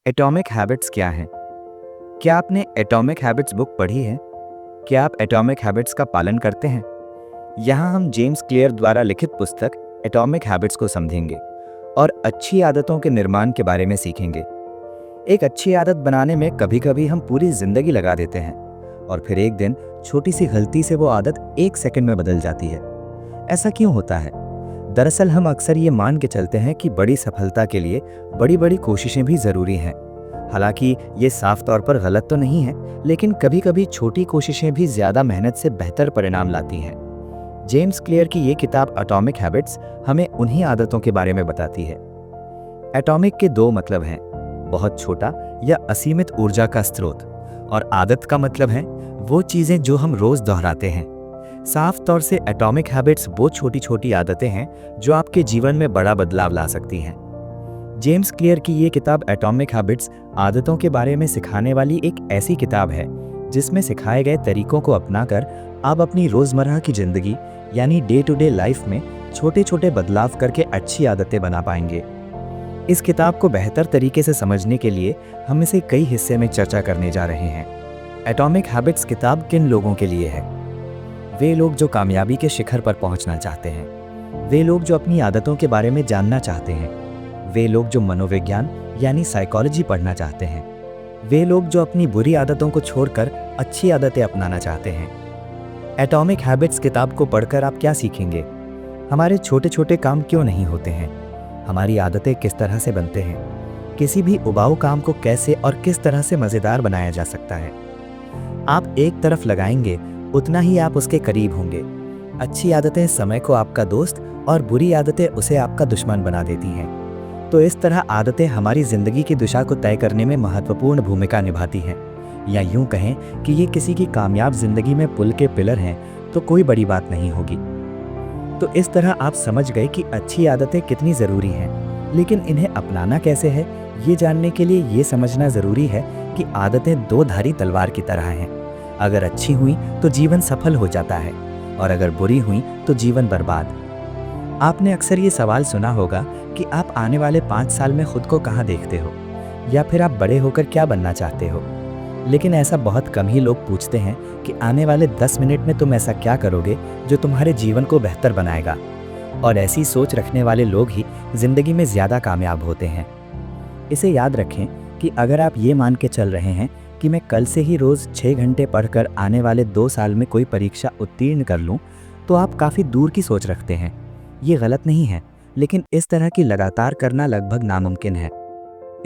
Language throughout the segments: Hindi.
एटॉमिक हैबिट्स क्या हैं? क्या आपने एटॉमिक हैबिट्स बुक पढ़ी है? क्या आप एटॉमिक हैबिट्स का पालन करते हैं? यहाँ हम जेम्स क्लियर द्वारा लिखित पुस्तक एटॉमिक हैबिट्स को समझेंगे और अच्छी आदतों के निर्माण के बारे में सीखेंगे। एक अच्छी आदत बनाने में कभी-कभी हम पूरी जिंदगी लगा देते हैं और फिर एक दिन छोटी सी गलती से वो आदत एक सेकंड में बदल जाती है। ऐसा क्यों होता है? दरअसल हम अक्सर ये मान के चलते हैं कि बड़ी सफलता के लिए बड़ी-बड़ी कोशिशें भी ज़रूरी हैं। हालांकि ये साफ तौर पर गलत तो नहीं है, लेकिन कभी-कभी छोटी कोशिशें भी ज़्यादा मेहनत से बेहतर परिणाम लाती हैं। जेम्स क्लियर की ये किताब एटॉमिक हैबिट्स हमें उन्हीं आदतों के बारे में बताती है। एटॉमिक के दो मतलब हैं, बहुत छोटा या असीमित ऊर्जा का स्रोत, और आदत का मतलब है वो चीज़ें जो हम रोज़ दोहराते हैं। साफ तौर से एटॉमिक हैबिट्स वो छोटी छोटी आदतें हैं जो आपके जीवन में बड़ा बदलाव ला सकती हैं। जेम्स क्लियर की ये किताब एटॉमिक हैबिट्स आदतों के बारे में सिखाने वाली एक ऐसी किताब है जिसमें सिखाए गए तरीकों को अपनाकर आप अपनी रोज़मर्रा की ज़िंदगी यानी डे टू डे लाइफ में छोटे छोटे बदलाव करके अच्छी आदतें बना पाएंगे। इस किताब को बेहतर तरीके से समझने के लिए हम इसे कई हिस्से में चर्चा करने जा रहे हैं। एटॉमिक हैबिट्स किताब किन लोगों के लिए है? वे लोग जो कामयाबी के शिखर पर पहुंचना चाहते हैं, वे लोग जो अपनी आदतों के बारे में जानना चाहते हैं, वे लोग जो मनोविज्ञान यानी साइकोलॉजी पढ़ना चाहते हैं, वे लोग जो अपनी बुरी आदतों को छोड़कर अच्छी आदतें अपनाना चाहते हैं। एटॉमिक हैबिट्स किताब को पढ़कर आप क्या सीखेंगे? हमारे छोटे छोटे काम क्यों नहीं होते हैं? हमारी आदतें किस तरह से बनते हैं? किसी भी उबाऊ काम को कैसे और किस तरह से मज़ेदार बनाया जा सकता है? आप एक तरफ लगाएंगे उतना ही आप उसके करीब होंगे। अच्छी आदतें समय को आपका दोस्त और बुरी आदतें उसे आपका दुश्मन बना देती हैं। तो इस तरह आदतें हमारी जिंदगी की दिशा को तय करने में महत्वपूर्ण भूमिका निभाती हैं, या यूं कहें कि ये किसी की कामयाब जिंदगी में पुल के पिलर हैं तो कोई बड़ी बात नहीं होगी। तो इस तरह आप समझ गए कि अच्छी आदतें कितनी ज़रूरी हैं, लेकिन इन्हें अपनाना कैसे है, ये जानने के लिए ये समझना ज़रूरी है कि आदतें दो धारी तलवार की तरह हैं। अगर अच्छी हुई तो जीवन सफल हो जाता है और अगर बुरी हुई तो जीवन बर्बाद। आपने अक्सर ये सवाल सुना होगा कि आप आने वाले 5 साल में खुद को कहाँ देखते हो, या फिर आप बड़े होकर क्या बनना चाहते हो। लेकिन ऐसा बहुत कम ही लोग पूछते हैं कि आने वाले 10 मिनट में तुम ऐसा क्या करोगे जो तुम्हारे जीवन को बेहतर बनाएगा। और ऐसी सोच रखने वाले लोग ही जिंदगी में ज़्यादा कामयाब होते हैं। इसे याद रखें कि अगर आप ये मान के चल रहे हैं कि मैं कल से ही रोज़ 6 घंटे पढ़कर आने वाले 2 साल में कोई परीक्षा उत्तीर्ण कर लूं, तो आप काफ़ी दूर की सोच रखते हैं। ये गलत नहीं है, लेकिन इस तरह की लगातार करना लगभग नामुमकिन है।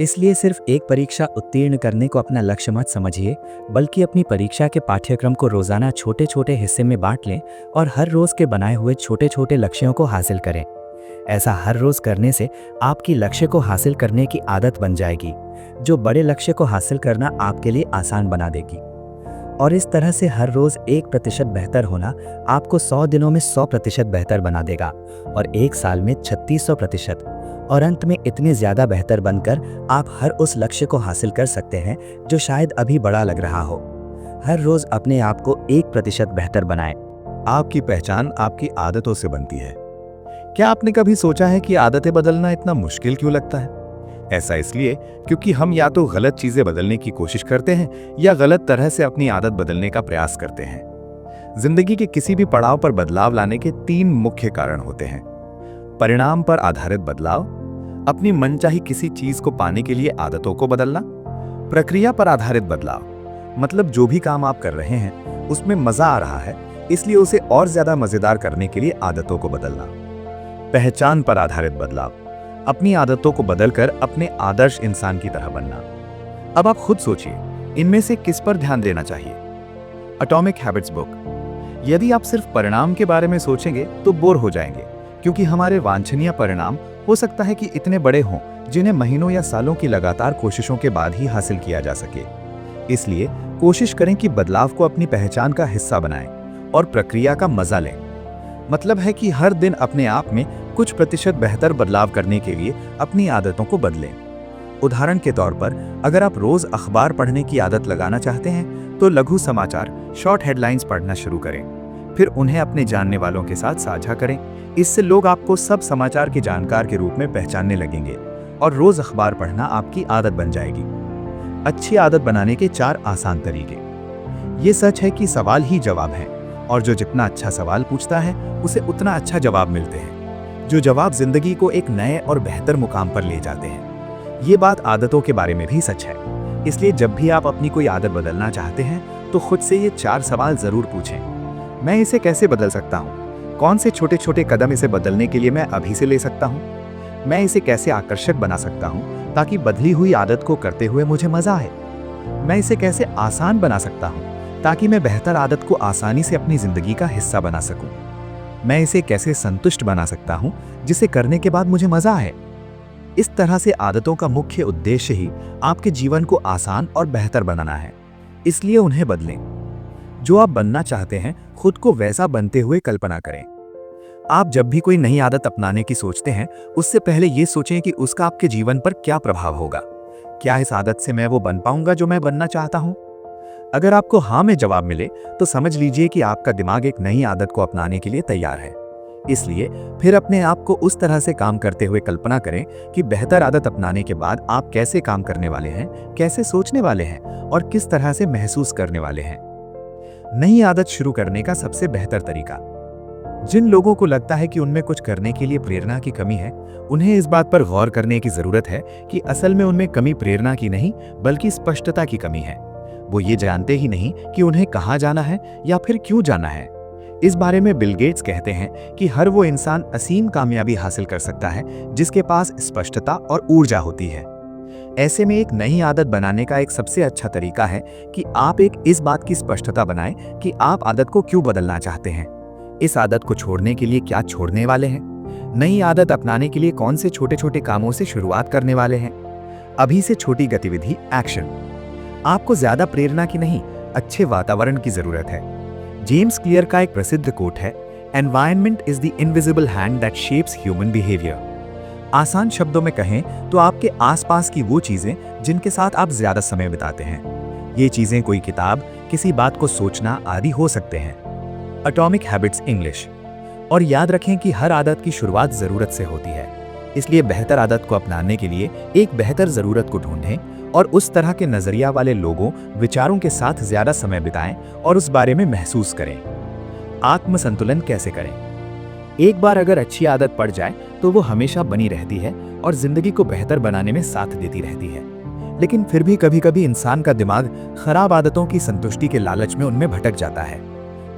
इसलिए सिर्फ एक परीक्षा उत्तीर्ण करने को अपना लक्ष्य मत समझिए, बल्कि अपनी परीक्षा के पाठ्यक्रम को रोज़ाना छोटे छोटे हिस्से में बांट लें और हर रोज़ के बनाए हुए छोटे छोटे लक्ष्यों को हासिल करें। ऐसा हर रोज़ करने से आपकी लक्ष्य को हासिल करने की आदत बन जाएगी, जो बड़े लक्ष्य को हासिल करना आपके लिए आसान बना देगी। और इस तरह से हर रोज़ 1% बेहतर होना आपको 100 दिनों में 100% बेहतर बना देगा, और 1 साल में 3600%, और अंत में इतने ज़्यादा बेहतर बनकर आप हर उस लक्ष्य को हासिल कर सकते हैं जो शायद अभी बड़ा लग रहा हो। हर रोज़ अपने आप को 1% बेहतर बनाएं। आपकी पहचान आपकी आदतों से बनती है। क्या आपने कभी सोचा है कि आदतें बदलना इतना मुश्किल क्यों लगता है? ऐसा इसलिए क्योंकि हम या तो गलत चीजें बदलने की कोशिश करते हैं या गलत तरह से अपनी आदत बदलने का प्रयास करते हैं। जिंदगी के किसी भी पड़ाव पर बदलाव लाने के 3 मुख्य कारण होते हैं। परिणाम पर आधारित बदलाव, अपनी मनचाही किसी चीज को पाने के लिए आदतों को बदलना, प्रक्रिया पर आधारित बदलाव, मतलब जो भी काम आप कर रहे हैं उसमें मजा आ रहा है इसलिए उसे और ज्यादा मजेदार करने के लिए आदतों को बदलना। पहचान पर आधारित बदलाव, अपनी आदतों को बदलकर अपने आदर्श इंसान की तरह बनना। अब आप खुद सोचिए, इनमें से किस पर ध्यान देना चाहिए? Atomic habits book. यदि आप सिर्फ परिणाम के बारे में सोचेंगे तो बोर हो जाएंगे, क्योंकि हमारे वांछनीय परिणाम हो सकता है कि इतने बड़े हों जिन्हें महीनों या सालों की लगातार कोशिशों के बाद ही हासिल किया जा सके। इसलिए कोशिश करें कि बदलाव को अपनी पहचान का हिस्सा बनाएं और प्रक्रिया का मजा लें। मतलब है कि हर दिन अपने आप में कुछ प्रतिशत बेहतर बदलाव करने के लिए अपनी आदतों को बदलें। उदाहरण के तौर पर, अगर आप रोज अखबार पढ़ने की आदत लगाना चाहते हैं तो लघु समाचार, शॉर्ट हेडलाइंस पढ़ना शुरू करें, फिर उन्हें अपने जानने वालों के साथ साझा करें। इससे लोग आपको सब समाचार के जानकार के रूप में पहचानने लगेंगे और रोज अखबार पढ़ना आपकी आदत बन जाएगी। अच्छी आदत बनाने के 4 आसान तरीके। ये सच है कि सवाल ही जवाब है, और जो जितना अच्छा सवाल पूछता है उसे उतना अच्छा जवाब मिलते हैं, जो जवाब जिंदगी को एक नए और बेहतर मुकाम पर ले जाते हैं। ये बात आदतों के बारे में भी सच है। इसलिए जब भी आप अपनी कोई आदत बदलना चाहते हैं तो खुद से ये 4 सवाल जरूर पूछें। मैं इसे कैसे बदल सकता हूँ? कौन से छोटे छोटे कदम इसे बदलने के लिए मैं अभी से ले सकता हूँ? मैं इसे कैसे आकर्षक बना सकता हूँ ताकि बदली हुई आदत को करते हुए मुझे मजा आए? मैं इसे कैसे आसान बना सकता हूँ ताकि मैं बेहतर आदत को आसानी से अपनी जिंदगी का हिस्सा बना सकूं? मैं इसे कैसे संतुष्ट बना सकता हूँ जिसे करने के बाद मुझे मजा आए? इस तरह से आदतों का मुख्य उद्देश्य ही आपके जीवन को आसान और बेहतर बनाना है। इसलिए उन्हें बदलें। जो आप बनना चाहते हैं खुद को वैसा बनते हुए कल्पना करें। आप जब भी कोई नई आदत अपनाने की सोचते हैं उससे पहले ये सोचें कि उसका आपके जीवन पर क्या प्रभाव होगा। क्या इस आदत से मैं वो बन पाऊंगा जो मैं बनना चाहता हूं? अगर आपको हाँ में जवाब मिले तो समझ लीजिए कि आपका दिमाग एक नई आदत को अपनाने के लिए तैयार है। इसलिए फिर अपने आप को उस तरह से काम करते हुए कल्पना करें कि बेहतर आदत अपनाने के बाद आप कैसे काम करने वाले हैं, कैसे सोचने वाले हैं और किस तरह से महसूस करने वाले हैं। नई आदत शुरू करने का सबसे बेहतर तरीका। जिन लोगों को लगता है कि उनमें कुछ करने के लिए प्रेरणा की कमी है, उन्हें इस बात पर गौर करने की जरूरत है कि असल में उनमें कमी प्रेरणा की नहीं बल्कि स्पष्टता की कमी है। वो ये जानते ही नहीं कि उन्हें कहाँ जाना है या फिर क्यों जाना है। इस बारे में बिल गेट्स कहते हैं कि हर वो इंसान असीम कामयाबी हासिल कर सकता है जिसके पास स्पष्टता और ऊर्जा होती है। ऐसे में एक नई आदत बनाने का एक सबसे अच्छा तरीका है कि आप एक इस बात की स्पष्टता बनाएं कि आप आदत को क्यों बदलना चाहते हैं। इस आदत को छोड़ने के लिए क्या छोड़ने वाले हैं? नई आदत अपनाने के लिए कौन से छोटे छोटे कामों से शुरुआत करने वाले हैं? अभी से छोटी गतिविधि एक्शन। आपको ज्यादा प्रेरणा की नहीं, अच्छे वातावरण की जरूरत है। जेम्स क्लियर का एक प्रसिद्ध कोट है, environment is the invisible hand that shapes human behaviour. आसान शब्दों में कहें तो आपके आसपास की वो चीजें जिनके साथ आप ज्यादा समय बिताते हैं। ये चीजें कोई किताब, किसी बात को सोचना आदि हो सकते हैं। Atomic habits English. और याद रखें कि हर आदत की शुरुआत जरूरत से होती है, इसलिए बेहतर आदत को अपनाने के लिए एक बेहतर जरूरत को ढूंढें और उस तरह के नजरिया वाले लोगों, विचारों के साथ ज्यादा समय बिताएं और उस बारे में महसूस करें। आत्म संतुलन कैसे करें? एक बार अगर अच्छी आदत पड़ जाए तो वो हमेशा बनी रहती है और जिंदगी को बेहतर बनाने में साथ देती रहती है। लेकिन फिर भी कभी कभी इंसान का दिमाग खराब आदतों की संतुष्टि के लालच में उनमें भटक जाता है।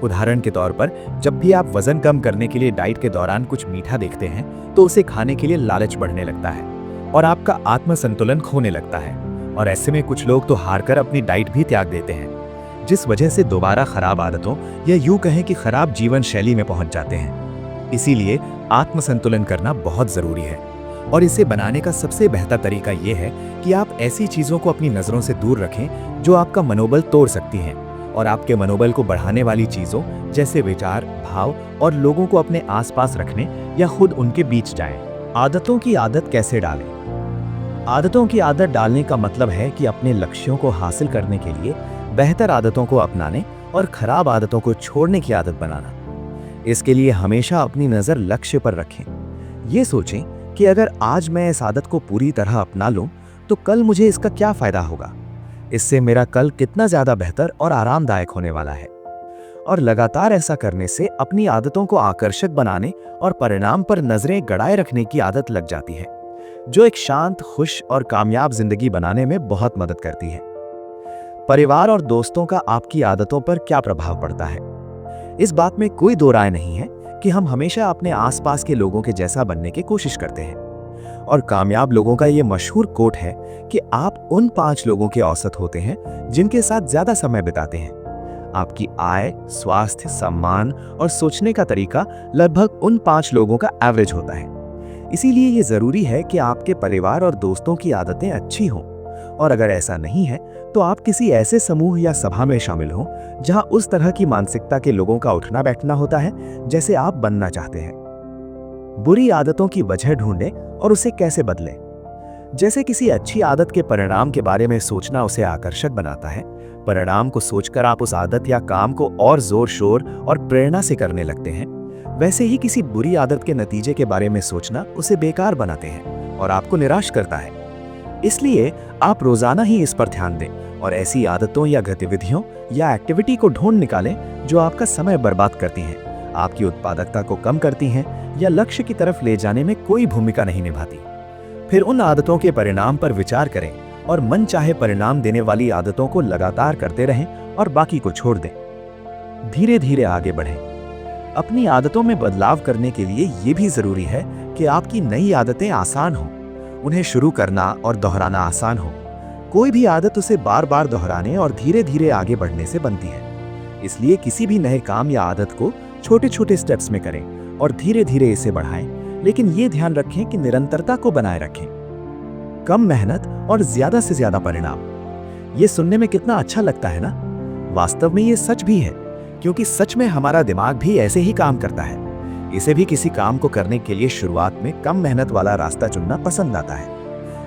उदाहरण के तौर पर, जब भी आप वजन कम करने के लिए डाइट के दौरान कुछ मीठा देखते हैं तो उसे खाने के लिए लालच बढ़ने लगता है और आपका आत्म संतुलन खोने लगता है। और ऐसे में कुछ लोग तो हारकर अपनी डाइट भी त्याग देते हैं, जिस वजह से दोबारा खराब आदतों या यूं कहें कि खराब जीवन शैली में पहुंच जाते हैं। इसीलिए आत्म संतुलन करना बहुत जरूरी है और इसे बनाने का सबसे बेहतर तरीका यह है कि आप ऐसी चीजों को अपनी नजरों से दूर रखें जो आपका मनोबल तोड़ सकती हैं और आपके मनोबल को बढ़ाने वाली चीजों जैसे विचार, भाव और लोगों को अपने आसपास रखने या खुद उनके बीच जाएं। आदतों की आदत कैसे डालें? आदतों की आदत डालने का मतलब है कि अपने लक्ष्यों को हासिल करने के लिए बेहतर आदतों को अपनाने और खराब आदतों को छोड़ने की आदत बनाना। इसके लिए हमेशा अपनी नजर लक्ष्य पर रखें। ये सोचें कि अगर आज मैं इस आदत को पूरी तरह अपना लूं तो कल मुझे इसका क्या फायदा होगा। इससे मेरा कल कितना ज्यादा बेहतर और आरामदायक होने वाला है। और लगातार ऐसा करने से अपनी आदतों को आकर्षक बनाने और परिणाम पर नजरें गड़ाए रखने की आदत लग जाती है, जो एक शांत, खुश और कामयाब जिंदगी बनाने में बहुत मदद करती है। परिवार और दोस्तों का आपकी आदतों पर क्या प्रभाव पड़ता है? इस बात में कोई दो राय नहीं है कि हम हमेशा अपने आसपास के लोगों के जैसा बनने की कोशिश करते हैं। और कामयाब लोगों का यह मशहूर कोट है कि आप उन 5 लोगों के औसत होते हैं जिनके साथ ज्यादा समय बिताते हैं। आपकी आय, स्वास्थ्य, सम्मान और सोचने का तरीका लगभग उन 5 लोगों का एवरेज होता है। इसीलिए ये जरूरी है कि आपके परिवार और दोस्तों की आदतें अच्छी हों, और अगर ऐसा नहीं है तो आप किसी ऐसे समूह या सभा में शामिल हों जहां उस तरह की मानसिकता के लोगों का उठना बैठना होता है जैसे आप बनना चाहते हैं। बुरी आदतों की वजह ढूंढें और उसे कैसे बदलें। जैसे किसी अच्छी आदत के परिणाम के बारे में सोचना उसे आकर्षक बनाता है, परिणाम को सोचकर आप उस आदत या काम को और जोर शोर और प्रेरणा से करने लगते हैं। वैसे ही किसी बुरी आदत के नतीजे के बारे में सोचना उसे बेकार बनाते हैं और आपको निराश करता है। इसलिए आप रोजाना ही इस पर ध्यान दें और ऐसी आदतों या गतिविधियों या एक्टिविटी को ढूंढ निकालें जो आपका समय बर्बाद करती हैं, आपकी उत्पादकता को कम करती हैं या लक्ष्य की तरफ ले जाने में कोई भूमिका नहीं निभाती। फिर उन आदतों के परिणाम पर विचार करें और मन चाहे परिणाम देने वाली आदतों को लगातार करते रहें और बाकी को छोड़ दें। धीरे धीरे आगे बढ़ें। अपनी आदतों में बदलाव करने के लिए ये भी जरूरी है कि आपकी नई आदतें आसान हों, उन्हें शुरू करना और दोहराना आसान हो। कोई भी आदत उसे बार बार दोहराने और धीरे धीरे आगे बढ़ने से बनती है। इसलिए किसी भी नए काम या आदत को छोटे छोटे स्टेप्स में करें और धीरे धीरे इसे बढ़ाएं, लेकिन ये ध्यान रखें कि निरंतरता को बनाए रखें। कम मेहनत और ज्यादा से ज्यादा परिणाम। ये सुनने में कितना अच्छा लगता है ना? वास्तव में ये सच भी है, क्योंकि सच में हमारा दिमाग भी ऐसे ही काम करता है। इसे भी किसी काम को करने के लिए शुरुआत में कम मेहनत वाला रास्ता चुनना पसंद आता है।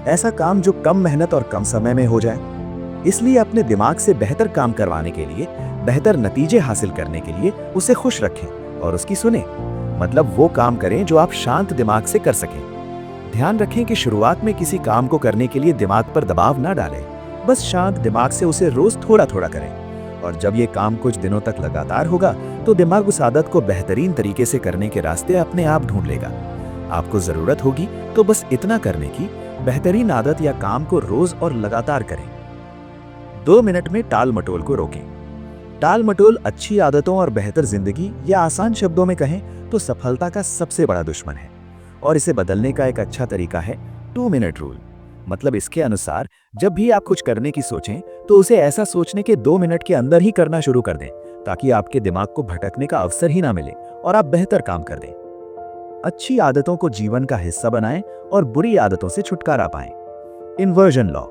ऐसा काम जो कम मेहनत और कम समय में हो जाए। इसलिए अपने दिमाग से बेहतर काम करवाने के लिए, बेहतर नतीजे हासिल करने के लिए उसे खुश रखें और उसकी सुने। मतलब वो काम करें जो आप शांत दिमाग से कर सकें। ध्यान रखें कि शुरुआत में किसी काम को करने के लिए दिमाग पर दबाव ना डालें, बस शांत दिमाग से उसे रोज थोड़ा थोड़ा करें। और जब ये काम कुछ दिनों तक लगातार होगा तो दिमाग उस आदत को बेहतरीन तरीके से करने के रास्ते अपने आप ढूंढ लेगा। आपको जरूरत होगी तो बस इतना करने की, बेहतरीन आदत या काम को रोज और लगातार करें। 2 मिनट में टाल मटोल को रोकें। टाल मटोल अच्छी आदतों और बेहतर जिंदगी या आसान शब्दों में कहें तो सफलता का सबसे बड़ा दुश्मन है। और इसे बदलने का एक अच्छा तरीका है 2 मिनट रूल। मतलब इसके अनुसार जब भी आप कुछ करने की सोचें तो उसे ऐसा सोचने के 2 मिनट के अंदर ही करना शुरू कर दें, ताकि आपके दिमाग को भटकने का अवसर ही ना मिले और आप बेहतर काम कर दें। अच्छी आदतों को जीवन का हिस्सा बनाएं और बुरी आदतों से छुटकारा पाएं। Inversion law.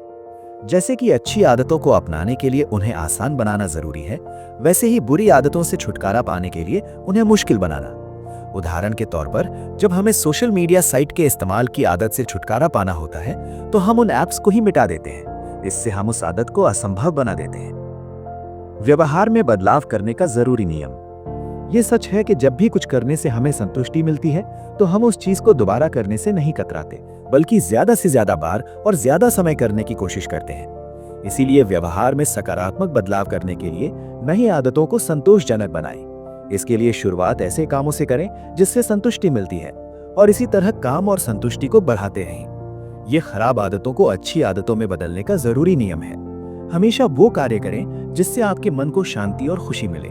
जैसे कि अच्छी आदतों को अपनाने के लिए उन्हें आसान बनाना जरूरी है, वैसे ही बुरी आदतों से छुटकारा पाने के लिए उन्हें मुश्किल बनाना। उदाहरण के तौर पर, जब हमें सोशल मीडिया साइट के इस्तेमाल की आदत से छुटकारा पाना होता है तो हम उन ऐप्स को ही मिटा देते हैं। इससे हम उस आदत को असंभव बना देते हैं। व्यवहार में बदलाव करने का जरूरी नियम। यह सच है कि जब भी कुछ करने से हमें संतुष्टि मिलती है तो हम उस चीज को दोबारा करने से नहीं कतराते, बल्कि ज्यादा से ज्यादा बार और ज्यादा समय करने की कोशिश करते हैं। इसीलिए व्यवहार में सकारात्मक बदलाव करने के लिए नई आदतों को संतोषजनक बनाएं। इसके लिए शुरुआत ऐसे कामों से करें जिससे संतुष्टि मिलती है और इसी तरह काम और संतुष्टि को बढ़ाते रहें। ये खराब आदतों को अच्छी आदतों में बदलने का जरूरी नियम है। हमेशा वो कार्य करें जिससे आपके मन को शांति और खुशी मिले।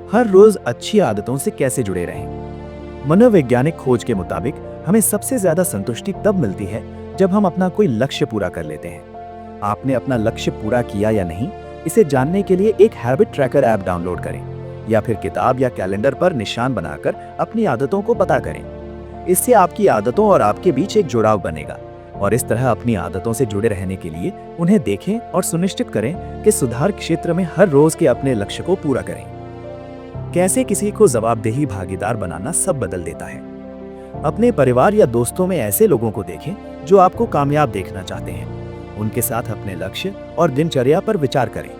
हर रोज अच्छी आदतों से कैसे जुड़े रहें? मनोवैज्ञानिक खोज के मुताबिक हमें सबसे ज्यादा संतुष्टि तब मिलती है जब हम अपना कोई लक्ष्य पूरा कर लेते हैं। आपने अपना लक्ष्य पूरा किया या नहीं, इसे जानने के लिए एक हैबिट ट्रैकर ऐप डाउनलोड करें या फिर किताब या कैलेंडर पर निशान बनाकर अपनी आदतों को पता करें। इससे आपकी आदतों और आपके बीच एक जुड़ाव बनेगा और इस तरह अपनी आदतों से जुड़े रहने के लिए उन्हें देखें और सुनिश्चित करें कि सुधार क्षेत्र में हर रोज के अपने लक्ष्य को पूरा करें। कैसे किसी को जवाबदेही भागीदार बनाना सब बदल देता है। अपने परिवार या दोस्तों में ऐसे लोगों को देखें जो आपको कामयाब देखना चाहते हैं। उनके साथ अपने लक्ष्य और दिनचर्या पर विचार करें।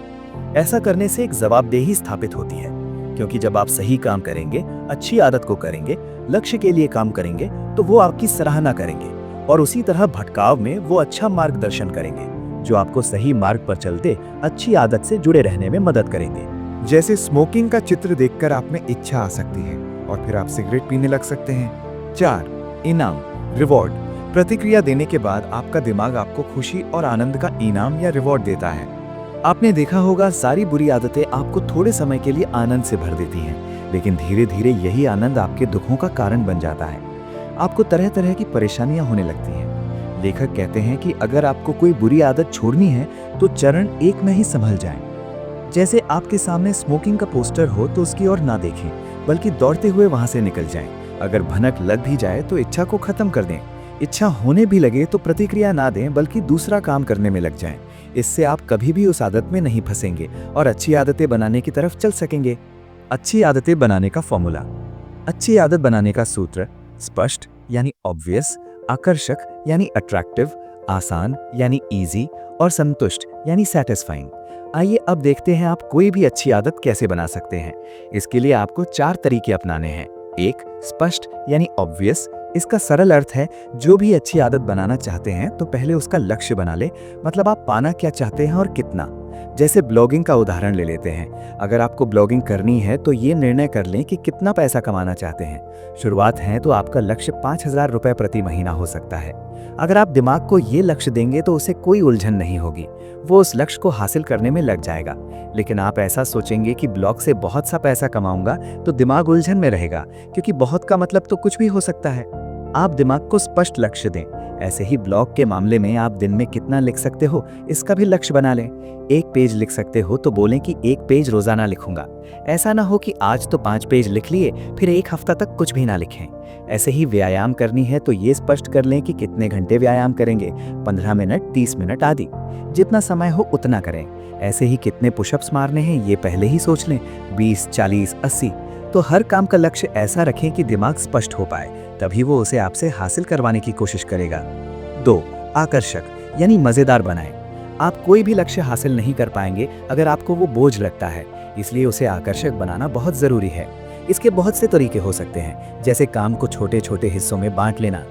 ऐसा करने से एक जवाबदेही स्थापित होती है, क्योंकि जब आप सही काम करेंगे, अच्छी आदत को करेंगे, लक्ष्य के लिए काम करेंगे, तो वो आपकी सराहना करेंगे और उसी तरह भटकाव में वो अच्छा मार्गदर्शन करेंगे जो आपको सही मार्ग पर चलते अच्छी आदत से जुड़े रहने में मदद करेंगे। जैसे स्मोकिंग का चित्र देखकर आप में इच्छा आ सकती है और फिर आप सिगरेट पीने लग सकते हैं। 4. इनाम, रिवॉर्ड। प्रतिक्रिया देने के बाद आपका दिमाग आपको खुशी और आनंद का इनाम या रिवॉर्ड देता है। आपने देखा होगा, सारी बुरी आदतें आपको थोड़े समय के लिए आनंद से भर देती हैं, लेकिन धीरे धीरे यही आनंद आपके दुखों का कारण बन जाता है। आपको तरह तरह की परेशानियां होने लगती हैं। लेखक कहते हैं कि अगर आपको कोई बुरी आदत छोड़नी है तो चरण 1 में ही संभल जाएं। जैसे आपके सामने स्मोकिंग का पोस्टर हो तो उसकी ओर ना देखें, बल्कि दौड़ते हुए वहां से निकल जाएं। अगर भनक लग भी जाए तो इच्छा को खत्म कर दें। इच्छा होने भी लगे तो प्रतिक्रिया ना दें, बल्कि दूसरा काम करने में लग जाएं। इससे आप कभी भी उस आदत में नहीं फंसेंगे और अच्छी आदतें बनाने की तरफ चल सकेंगे। अच्छी आदतें बनाने का फॉर्मूला। अच्छी आदत बनाने का सूत्र: स्पष्ट यानी ऑब्वियस, आकर्षक यानी अट्रैक्टिव, आसान यानी इजी और संतुष्ट यानी सैटिस्फाइंग। आइए अब देखते हैं आप कोई भी अच्छी आदत कैसे बना सकते हैं। इसके लिए आपको 4 तरीके अपनाने हैं। एक, स्पष्ट यानी ऑब्वियस। इसका सरल अर्थ है जो भी अच्छी आदत बनाना चाहते हैं तो पहले उसका लक्ष्य बना ले, मतलब आप पाना क्या चाहते हैं और कितना। जैसे ब्लॉगिंग का उदाहरण ले लेते हैं। अगर आपको ब्लॉगिंग करनी है तो ये निर्णय कर लें कि कितना पैसा कमाना चाहते हैं। शुरुआत है तो आपका लक्ष्य 5,000 रुपये प्रति महीना हो सकता है। अगर आप दिमाग को ये लक्ष्य देंगे तो उसे कोई उलझन नहीं होगी, वो उस लक्ष्य को हासिल करने में लग जाएगा। लेकिन आप ऐसा सोचेंगे कि ब्लॉग से बहुत सा पैसा कमाऊंगा तो दिमाग उलझन में रहेगा, क्योंकि बहुत का मतलब तो कुछ भी हो सकता है। आप दिमाग को स्पष्ट लक्ष्य दें। ऐसे ही ब्लॉग के मामले में आप दिन में कितना लिख सकते हो इसका भी लक्ष्य बना लें। 1 पेज लिख सकते हो तो बोलें कि 1 पेज रोजाना लिखूंगा। ऐसा ना हो कि आज तो 5 पेज लिख लिए फिर 1 हफ्ता तक कुछ भी ना लिखें। ऐसे ही व्यायाम करनी है तो ये स्पष्ट कर लें कि कितने घंटे व्यायाम करेंगे, 15 मिनट, 30 मिनट आदि। जितना समय हो उतना करें। ऐसे ही कितने पुशअप्स मारने हैं ये पहले ही सोच लें, 20, 40, 80। तो हर काम का लक्ष्य ऐसा रखें कि दिमाग स्पष्ट हो पाए, तभी वो उसे आपसे हासिल करवाने की कोशिश करेगा। 2, आकर्षक यानी मजेदार बनाएं। आप कोई भी लक्ष्य हासिल नहीं कर पाएंगे अगर आपको वो बोझ लगता है, इसलिए उसे आकर्षक बनाना बहुत जरूरी है। इसके बहुत से तरीके हो सकते हैं, जैसे काम को छोटे छोटे हिस्सों में बांट लेना।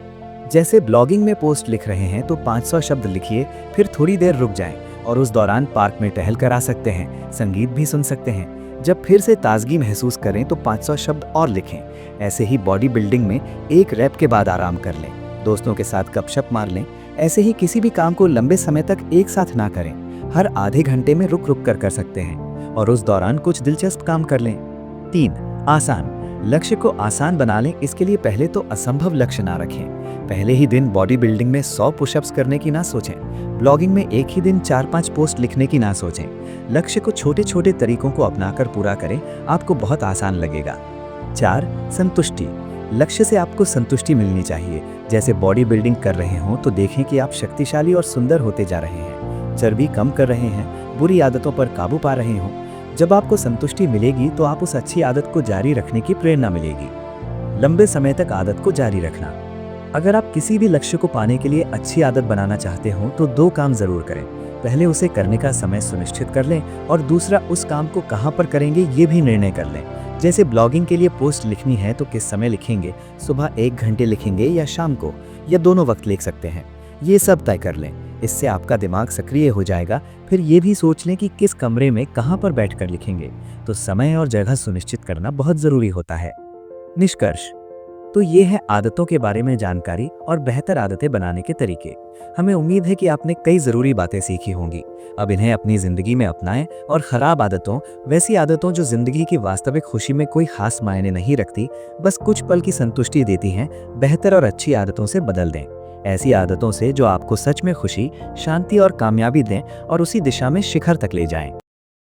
जैसे ब्लॉगिंग में पोस्ट लिख रहे हैं तो 500 शब्द लिखिए, फिर थोड़ी देर रुक जाएं और उस दौरान पार्क में टहल कर आ सकते हैं, संगीत भी सुन सकते हैं। जब फिर से ताजगी महसूस करें तो 500 शब्द और लिखें। ऐसे ही बॉडी बिल्डिंग में 1 रैप के बाद आराम कर लें, दोस्तों के साथ गपशप मार लें। ऐसे ही किसी भी काम को लंबे समय तक एक साथ ना करें, हर आधे घंटे में रुक रुक कर सकते हैं और उस दौरान कुछ दिलचस्प काम कर लें। 3, आसान। लक्ष्य को आसान बना लें, इसके लिए पहले तो असंभव लक्ष्य ना रखें। पहले ही दिन बॉडी बिल्डिंग में 100 पुशअप्स करने की ना सोचें। ब्लॉगिंग में एक ही दिन 4-5 पोस्ट लिखने की ना सोचें। लक्ष्य को छोटे छोटे तरीकों को अपनाकर पूरा करें, आपको बहुत आसान लगेगा। 4, संतुष्टि। लक्ष्य से आपको संतुष्टि मिलनी चाहिए। जैसे बॉडी बिल्डिंग कर रहे हों तो देखें कि आप शक्तिशाली और सुंदर होते जा रहे हैं, चर्बी कम कर रहे हैं, बुरी आदतों पर काबू पा रहे हों। जब आपको संतुष्टि मिलेगी तो आप उस अच्छी आदत को जारी रखने की प्रेरणा मिलेगी। लंबे समय तक आदत को जारी रखना। अगर आप किसी भी लक्ष्य को पाने के लिए अच्छी आदत बनाना चाहते हो तो 2 काम जरूर करें। पहले उसे करने का समय सुनिश्चित कर लें और दूसरा उस काम को कहां पर करेंगे ये भी निर्णय कर लें। जैसे ब्लॉगिंग के लिए पोस्ट लिखनी है तो किस समय लिखेंगे, सुबह 1 घंटे लिखेंगे या शाम को, या दोनों वक्त लिख सकते हैं। ये सब तय कर लें, इससे आपका दिमाग सक्रिय हो जाएगा। फिर ये भी सोच लें कि किस कमरे में कहां पर बैठकर लिखेंगे, तो समय और जगह सुनिश्चित करना बहुत जरूरी होता है। निष्कर्ष तो ये है आदतों के बारे में जानकारी और बेहतर आदतें बनाने के तरीके। हमें उम्मीद है कि आपने कई जरूरी बातें सीखी होंगी। अब इन्हें अपनी जिंदगी में अपनाएं और खराब आदतों, वैसी आदतों जो जिंदगी की वास्तविक खुशी में कोई खास मायने नहीं रखती, बस कुछ पल की संतुष्टि देती हैं, बेहतर और अच्छी आदतों से बदल दें। ऐसी आदतों से जो आपको सच में खुशी, शांति और कामयाबी दें और उसी दिशा में शिखर तक ले जाएं।